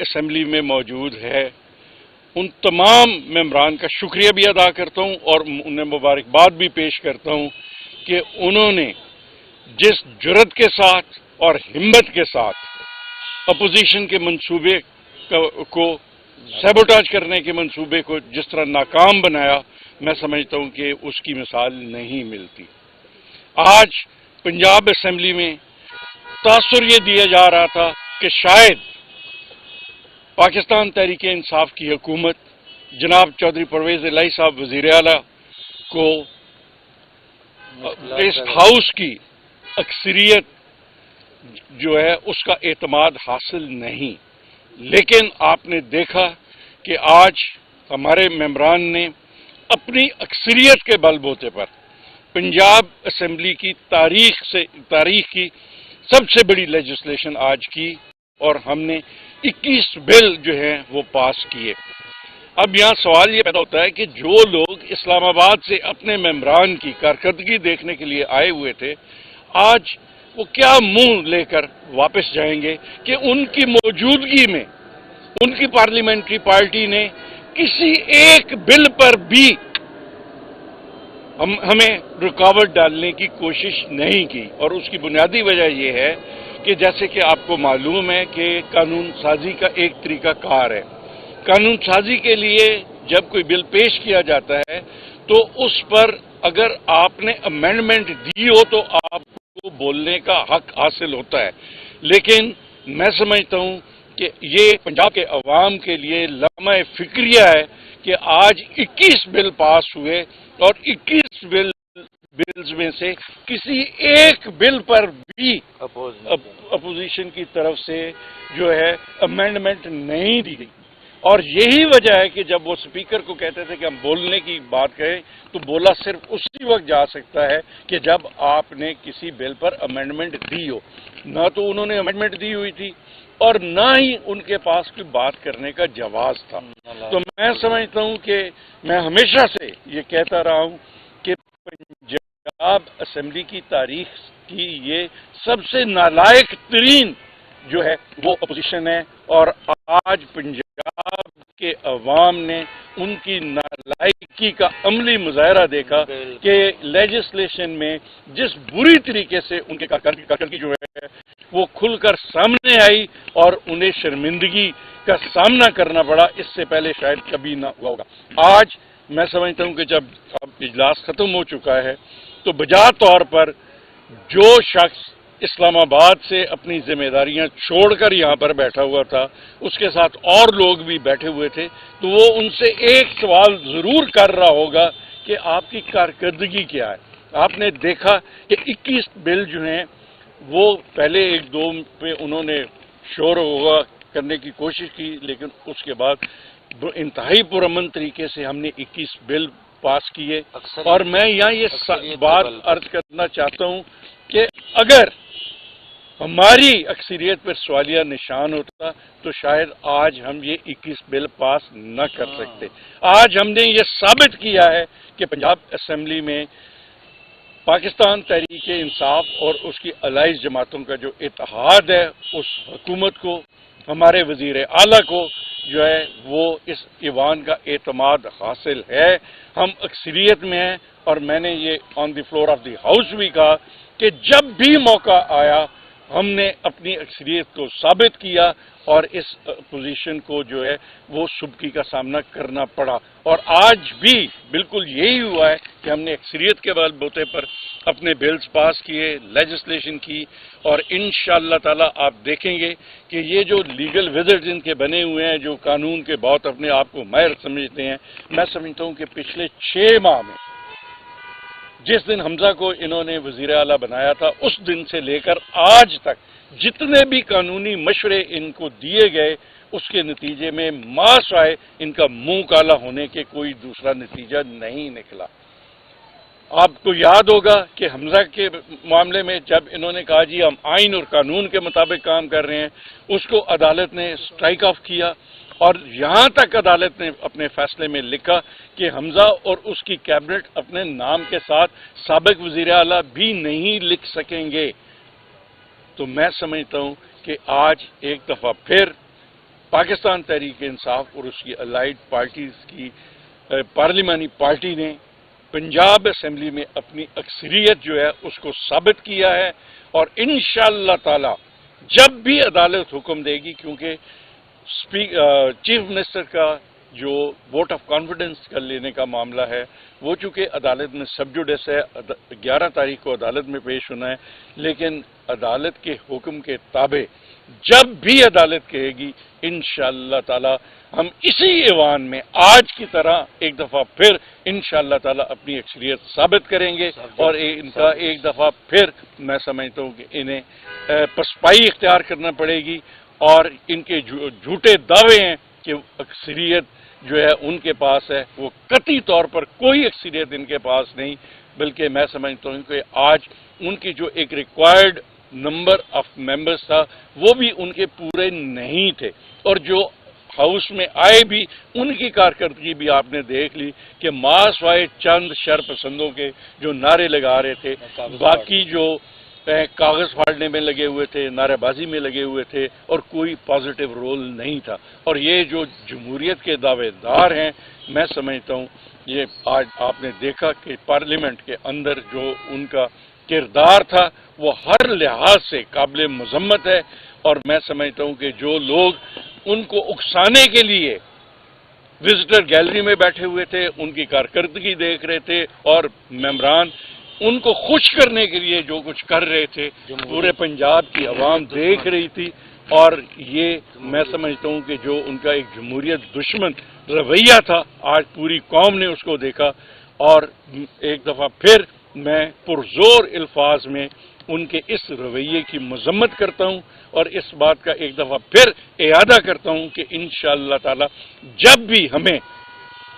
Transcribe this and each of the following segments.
Assembly میں موجود ہے ان تمام ممبران کا شکریہ بھی ادا کرتا ہوں اور انہیں مبارکباد بھی پیش کرتا ہوں کہ انہوں نے جس جرات کے ساتھ اور ہمت کے ساتھ اپوزیشن کے منصوبے کو سیبوٹاج کرنے کے منصوبے کو جس طرح ناکام بنایا، میں سمجھتا ہوں کہ اس کی مثال نہیں ملتی۔ آج پنجاب اسمبلی میں تاثر یہ دیا جا رہا تھا کہ شاید پاکستان تحریک انصاف کی حکومت جناب چودھری پرویز الہی صاحب وزیر اعلیٰ کو اس ہاؤس کی اکثریت جو ہے اس کا اعتماد حاصل نہیں، لیکن آپ نے دیکھا کہ آج ہمارے ممبران نے اپنی اکثریت کے بل بوتے پر پنجاب اسمبلی کی تاریخ کی سب سے بڑی لیجسلیشن آج کی اور ہم نے 21 بل جو ہیں وہ پاس کیے۔ اب یہاں سوال یہ پیدا ہوتا ہے کہ جو لوگ اسلام آباد سے اپنے ممبران کی کارکردگی دیکھنے کے لیے آئے ہوئے تھے، آج وہ کیا منہ لے کر واپس جائیں گے کہ ان کی موجودگی میں ان کی پارلیمنٹری پارٹی نے کسی ایک بل پر بھی ہمیں رکاوٹ ڈالنے کی کوشش نہیں کی، اور اس کی بنیادی وجہ یہ ہے کہ جیسے کہ آپ کو معلوم ہے کہ قانون سازی کا ایک طریقہ کار ہے۔ قانون سازی کے لیے جب کوئی بل پیش کیا جاتا ہے تو اس پر اگر آپ نے امینڈمنٹ دی ہو تو آپ کو بولنے کا حق حاصل ہوتا ہے، لیکن میں سمجھتا ہوں کہ یہ پنجاب کے عوام کے لیے لمحہ فکریہ ہے کہ آج 21 بل پاس ہوئے اور 21 بلز میں سے کسی ایک بل پر بھی اپوزیشن کی طرف سے جو ہے امینڈمنٹ نہیں دی گئی، اور یہی وجہ ہے کہ جب وہ اسپیکر کو کہتے تھے کہ ہم بولنے کی بات کریں تو بولا صرف اسی وقت جا سکتا ہے کہ جب آپ نے کسی بل پر امینڈمنٹ دی ہو۔ نہ تو انہوں نے امینڈمنٹ دی ہوئی تھی اور نہ ہی ان کے پاس کوئی بات کرنے کا جواز تھا۔ تو میں سمجھتا ہوں کہ میں ہمیشہ سے یہ کہتا رہا ہوں کہ پنجاب اسمبلی کی تاریخ کی یہ سب سے نالائق ترین جو ہے وہ اپوزیشن ہے، اور آج پنجاب کے عوام نے ان کی نالائقی کا عملی مظاہرہ دیکھا کہ لیجسلیشن میں جس بری طریقے سے ان کے کارکردگی جو ہے وہ کھل کر سامنے آئی اور انہیں شرمندگی کا سامنا کرنا پڑا، اس سے پہلے شاید کبھی نہ ہوا ہوگا۔ آج میں سمجھتا ہوں کہ جب اب اجلاس ختم ہو چکا ہے تو بجا طور پر جو شخص اسلام آباد سے اپنی ذمہ داریاں چھوڑ کر یہاں پر بیٹھا ہوا تھا، اس کے ساتھ اور لوگ بھی بیٹھے ہوئے تھے، تو وہ ان سے ایک سوال ضرور کر رہا ہوگا کہ آپ کی کارکردگی کیا ہے۔ آپ نے دیکھا کہ 21 بل جو ہیں وہ پہلے ایک دو پہ انہوں نے شور ہوگا کرنے کی کوشش کی، لیکن اس کے بعد انتہائی پرامن طریقے سے ہم نے 21 بل پاس کیے، اور میں یہاں یہ بات عرض کرنا چاہتا ہوں کہ اگر ہماری اکثریت پر سوالیہ نشان ہوتا تو شاید آج ہم یہ 21 بل پاس نہ کر سکتے۔ آج ہم نے یہ ثابت کیا ہے کہ پنجاب اسمبلی میں پاکستان تحریک انصاف اور اس کی الائز جماعتوں کا جو اتحاد ہے، اس حکومت کو، ہمارے وزیر اعلیٰ کو جو ہے وہ اس ایوان کا اعتماد حاصل ہے۔ ہم اکثریت میں ہیں، اور میں نے یہ آن دی فلور آف دی ہاؤس بھی کہا کہ جب بھی موقع آیا ہم نے اپنی اکثریت کو ثابت کیا اور اس پوزیشن کو جو ہے وہ سبکی کا سامنا کرنا پڑا، اور آج بھی بالکل یہی ہوا ہے کہ ہم نے اکثریت کے بل بوتے پر اپنے بلز پاس کیے، لیجسلیشن کی، اور انشاءاللہ تعالی آپ دیکھیں گے کہ یہ جو لیگل وزرڈز ان کے بنے ہوئے ہیں، جو قانون کے بہت اپنے آپ کو ماہر سمجھتے ہیں، میں سمجھتا ہوں کہ پچھلے 6 ماہ میں جس دن حمزہ کو انہوں نے وزیر اعلیٰ بنایا تھا اس دن سے لے کر آج تک جتنے بھی قانونی مشورے ان کو دیے گئے، اس کے نتیجے میں ماس آئے ان کا منہ کالا ہونے کے کوئی دوسرا نتیجہ نہیں نکلا۔ آپ کو یاد ہوگا کہ حمزہ کے معاملے میں جب انہوں نے کہا جی ہم آئین اور قانون کے مطابق کام کر رہے ہیں، اس کو عدالت نے اسٹرائک آف کیا، اور یہاں تک عدالت نے اپنے فیصلے میں لکھا کہ حمزہ اور اس کی کیبنٹ اپنے نام کے ساتھ سابق وزیر اعلیٰ بھی نہیں لکھ سکیں گے۔ تو میں سمجھتا ہوں کہ آج ایک دفعہ پھر پاکستان تحریک انصاف اور اس کی الائڈ پارٹیز کی پارلیمانی پارٹی نے پنجاب اسمبلی میں اپنی اکثریت جو ہے اس کو ثابت کیا ہے، اور انشاءاللہ تعالی جب بھی عدالت حکم دے گی، کیونکہ چیف منسٹر کا جو ووٹ آف کانفیڈنس کا لینے کا معاملہ ہے وہ چونکہ عدالت میں سب جوڈس ہے، 11 تاریخ کو عدالت میں پیش ہونا ہے، لیکن عدالت کے حکم کے تابع جب بھی عدالت کہے گی انشاءاللہ تعالی ہم اسی ایوان میں آج کی طرح ایک دفعہ پھر انشاءاللہ تعالی اپنی اکثریت ثابت کریں گے، اور ان کا ایک دفعہ پھر میں سمجھتا ہوں کہ انہیں پسپائی اختیار کرنا پڑے گی، اور ان کے جھوٹے دعوے ہیں کہ اکثریت جو ہے ان کے پاس ہے، وہ قطعی طور پر کوئی اکثریت ان کے پاس نہیں، بلکہ میں سمجھتا ہوں کہ آج ان کی جو ایک ریکوائرڈ نمبر آف ممبرز تھا وہ بھی ان کے پورے نہیں تھے، اور جو ہاؤس میں آئے بھی ان کی کارکردگی بھی آپ نے دیکھ لی کہ ماس وائے چند شر پسندوں کے جو نعرے لگا رہے تھے، باقی جو کاغذ پھاڑنے میں لگے ہوئے تھے، نعرے بازی میں لگے ہوئے تھے، اور کوئی پازیٹیو رول نہیں تھا۔ اور یہ جو جمہوریت کے دعوے دار ہیں، میں سمجھتا ہوں یہ آج آپ نے دیکھا کہ پارلیمنٹ کے اندر جو ان کا کردار تھا وہ ہر لحاظ سے قابل مذمت ہے، اور میں سمجھتا ہوں کہ جو لوگ ان کو اکسانے کے لیے وزٹر گیلری میں بیٹھے ہوئے تھے، ان کی کارکردگی دیکھ رہے تھے، اور ممبران ان کو خوش کرنے کے لیے جو کچھ کر رہے تھے، پورے پنجاب کی عوام دیکھ رہی تھی، اور یہ میں سمجھتا ہوں کہ جو ان کا ایک جمہوریت دشمن رویہ تھا آج پوری قوم نے اس کو دیکھا، اور ایک دفعہ پھر میں پرزور الفاظ میں ان کے اس رویے کی مذمت کرتا ہوں، اور اس بات کا ایک دفعہ پھر اعادہ کرتا ہوں کہ انشاءاللہ تعالی جب بھی ہمیں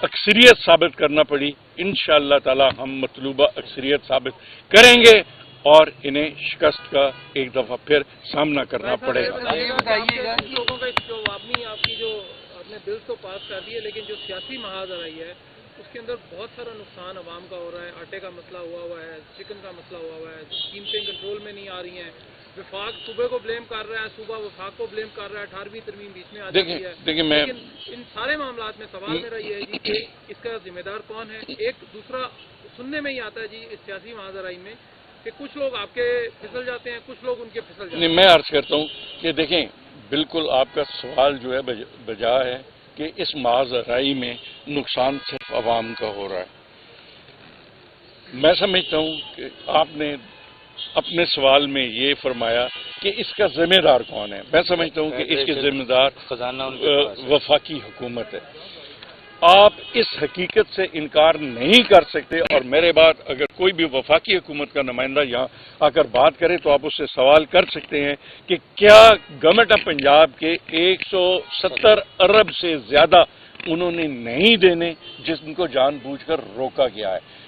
اکثریت ثابت کرنا پڑی انشاءاللہ تعالی ہم مطلوبہ اکثریت ثابت کریں گے، اور انہیں شکست کا ایک دفعہ پھر سامنا کرنا پڑے گا۔ لوگوں کا جو آپ کی جو آپ نے بل تو پاس کر دی ہے، لیکن جو سیاسی محاذ آ رہی ہے اس کے اندر بہت سارا نقصان عوام کا ہو رہا ہے، آٹے کا مسئلہ ہوا ہے، چکن کا مسئلہ ہوا ہے، قیمتیں کنٹرول میں نہیں آ رہی ہیں، وفاق صوبے کو بلیم کر رہا ہے، صوبہ وفاق کو بلیم کر رہا ہے، 18ویں ترمیم بیچ میں آ جاتی ہے۔ لیکن ان سارے معاملات میں سوال میرا یہ ہے جی کہ اس کا ذمہ دار کون ہے؟ ایک دوسرا سننے میں ہی آتا ہے جی اس سیاسی محاذرائی میں کہ کچھ لوگ آپ کے پھسل جاتے ہیں، کچھ لوگ ان کے پھسل جاتے ہیں۔ میں عرض کرتا ہوں کہ دیکھیں بالکل آپ کا سوال جو ہے بجا ہے کہ اس محاذرائی میں نقصان صرف عوام کا ہو رہا ہے۔ میں سمجھتا ہوں کہ آپ نے اپنے سوال میں یہ فرمایا کہ اس کا ذمہ دار کون ہے۔ میں سمجھتا ہوں کہ اس کے ذمہ دار وفاقی حکومت ہے۔ آپ اس حقیقت سے انکار نہیں کر سکتے، اور میرے بعد اگر کوئی بھی وفاقی حکومت کا نمائندہ یہاں آ کر بات کرے تو آپ اس سے سوال کر سکتے ہیں کہ کیا گورنمنٹ آف پنجاب کے 170 ارب سے زیادہ انہوں نے نہیں دینے جس ان کو جان بوجھ کر روکا گیا ہے۔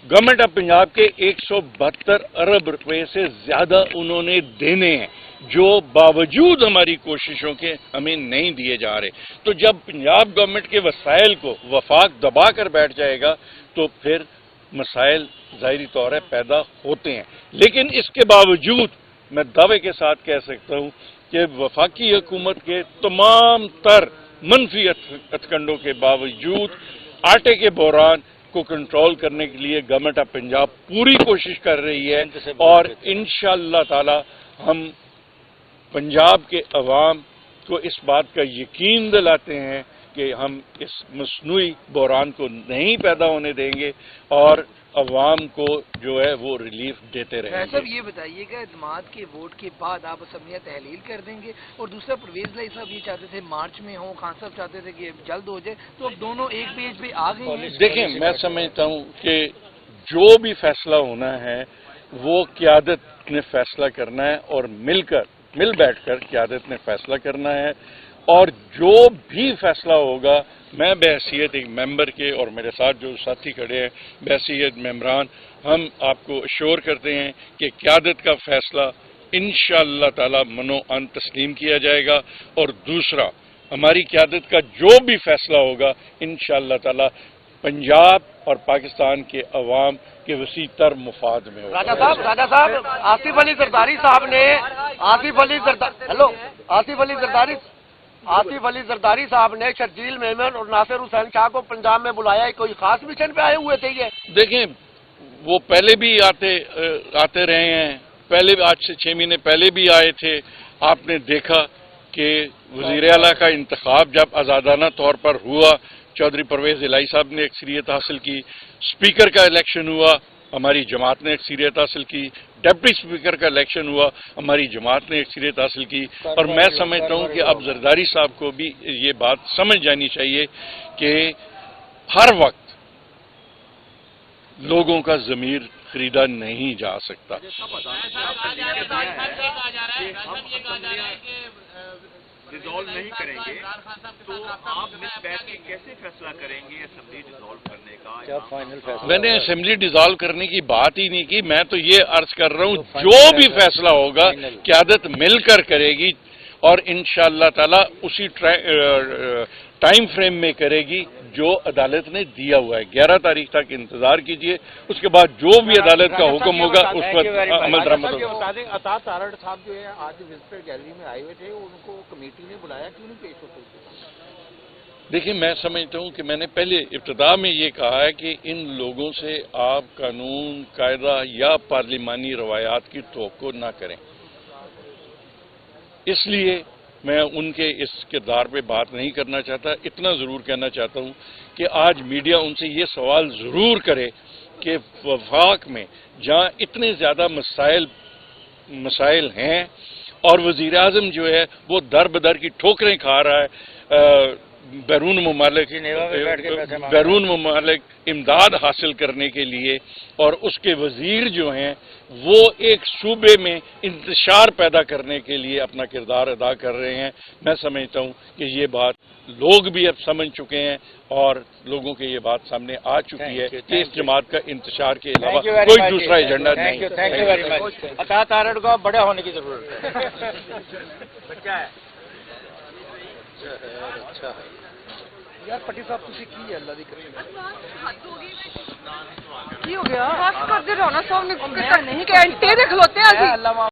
گورنمنٹ آف پنجاب کے 172 ارب روپے سے زیادہ انہوں نے دینے ہیں، جو باوجود ہماری کوششوں کے ہمیں نہیں دیے جا رہے۔ تو جب پنجاب گورنمنٹ کے وسائل کو وفاق دبا کر بیٹھ جائے گا تو پھر مسائل ظاہری طور ہے پیدا ہوتے ہیں، لیکن اس کے باوجود میں دعوے کے ساتھ کہہ سکتا ہوں کہ وفاقی حکومت کے تمام تر منفی ہتھکنڈوں کے باوجود آٹے کے بحران کو کنٹرول کرنے کے لیے گورنمنٹ آف پنجاب پوری کوشش کر رہی ہے، اور انشاءاللہ تعالی ہم پنجاب کے عوام کو اس بات کا یقین دلاتے ہیں کہ ہم اس مصنوعی بحران کو نہیں پیدا ہونے دیں گے، اور عوام کو جو ہے وہ ریلیف دیتے رہیں گے۔ صاحب یہ بتائیے کہ اعتماد کے ووٹ کے بعد آپ اسمبلیاں تحلیل کر دیں گے، اور دوسرا پرویز لائی صاحب یہ چاہتے تھے مارچ میں ہوں، خان صاحب چاہتے تھے کہ جلد ہو جائے، تو اب دونوں ایک پیج پہ آ گئے ہیں۔ دیکھیں میں سمجھتا ہوں کہ جو بھی فیصلہ ہونا ہے وہ قیادت نے فیصلہ کرنا ہے، اور مل بیٹھ کر قیادت نے فیصلہ کرنا ہے، اور جو بھی فیصلہ ہوگا میں بحیثیت ایک ممبر کے، اور میرے ساتھ جو ساتھی کھڑے ہیں بحیثیت ممبران، ہم آپ کو اشور کرتے ہیں کہ قیادت کا فیصلہ انشاءاللہ تعالی منو ان تسلیم کیا جائے گا، اور دوسرا ہماری قیادت کا جو بھی فیصلہ ہوگا انشاءاللہ تعالی پنجاب اور پاکستان کے عوام کے وسیع تر مفاد میں ہوگا۔ راجہ صاحب آصف علی زرداری صاحب نے آصف علی زرداری آصف علی زرداری صاحب نے شرجیل میمن اور ناصر حسین شاہ کو پنجاب میں بلایا، کوئی خاص مشن پہ آئے ہوئے تھے یہ؟ دیکھیں وہ پہلے بھی آتے رہے ہیں، پہلے آج سے 6 مہینے پہلے بھی آئے تھے. آپ نے دیکھا کہ وزیر اعلیٰ کا انتخاب جب آزادانہ طور پر ہوا، چودھری پرویز الہی صاحب نے اکثریت حاصل کی. اسپیکر کا الیکشن ہوا، ہماری جماعت نے اکثریت حاصل کی. ڈپٹی اسپیکر کا الیکشن ہوا، ہماری جماعت نے اکثریت حاصل کی. اور میں سمجھتا ہوں کہ اب زرداری صاحب کو بھی یہ بات سمجھ جانی چاہیے کہ ہر وقت لوگوں کا ضمیر خریدا نہیں جا سکتا. ریزالو نہیں کریں گے تو آپ مس بیٹھ کے کیسے فیصلہ کریں گے اسمبلی ڈیزالو کرنے کا؟ میں نے اسمبلی ڈیزالو کرنے کی بات ہی نہیں کی. میں تو یہ عرض کر رہا ہوں جو بھی فیصلہ ہوگا قیادت مل کر کرے گی اور انشاءاللہ تعالی اسی ٹائم فریم میں کرے گی جو عدالت نے دیا ہوا ہے. 11 تاریخ تک انتظار کیجئے، اس کے بعد جو بھی عدالت کا حکم ہوگا اس پر عمل درآمد ہوگا. عطا تارڑ صاحب جو ہے آج وزٹر گیلری میں آئے ہوئے تھے، ان کو کمیٹی نے بلایا، کیوں نہیں پیش ہوتے؟ دیکھیں میں سمجھتا ہوں کہ میں نے پہلے ابتدا میں یہ کہا ہے کہ ان لوگوں سے آپ قانون قاعدہ یا پارلیمانی روایات کی توقع نہ کریں. اس لیے میں ان کے اس کردار پہ بات نہیں کرنا چاہتا. اتنا ضرور کہنا چاہتا ہوں کہ آج میڈیا ان سے یہ سوال ضرور کرے کہ وفاق میں جہاں اتنے زیادہ مسائل ہیں اور وزیر اعظم جو ہے وہ در بدر کی ٹھوکریں کھا رہا ہے، بیرون ممالک امداد حاصل کرنے کے لیے، اور اس کے وزیر جو ہیں وہ ایک صوبے میں انتشار پیدا کرنے کے لیے اپنا کردار ادا کر رہے ہیں. میں سمجھتا ہوں کہ یہ بات لوگ بھی اب سمجھ چکے ہیں اور لوگوں کے یہ بات سامنے آ چکی ہے کہ اس جماعت کا انتشار کے علاوہ کوئی دوسرا ایجنڈا نہیں. عطا تارڑ کو بڑے ہونے کی ضرورت ہے. بچہ ہے یار پٹی صاحب تسی کی ہے اللہ دی قسم کی ہو گیا؟ بس کر دے رونا صاحب نے نہیں کہ انٹے دے کھلوتے ہیں اسی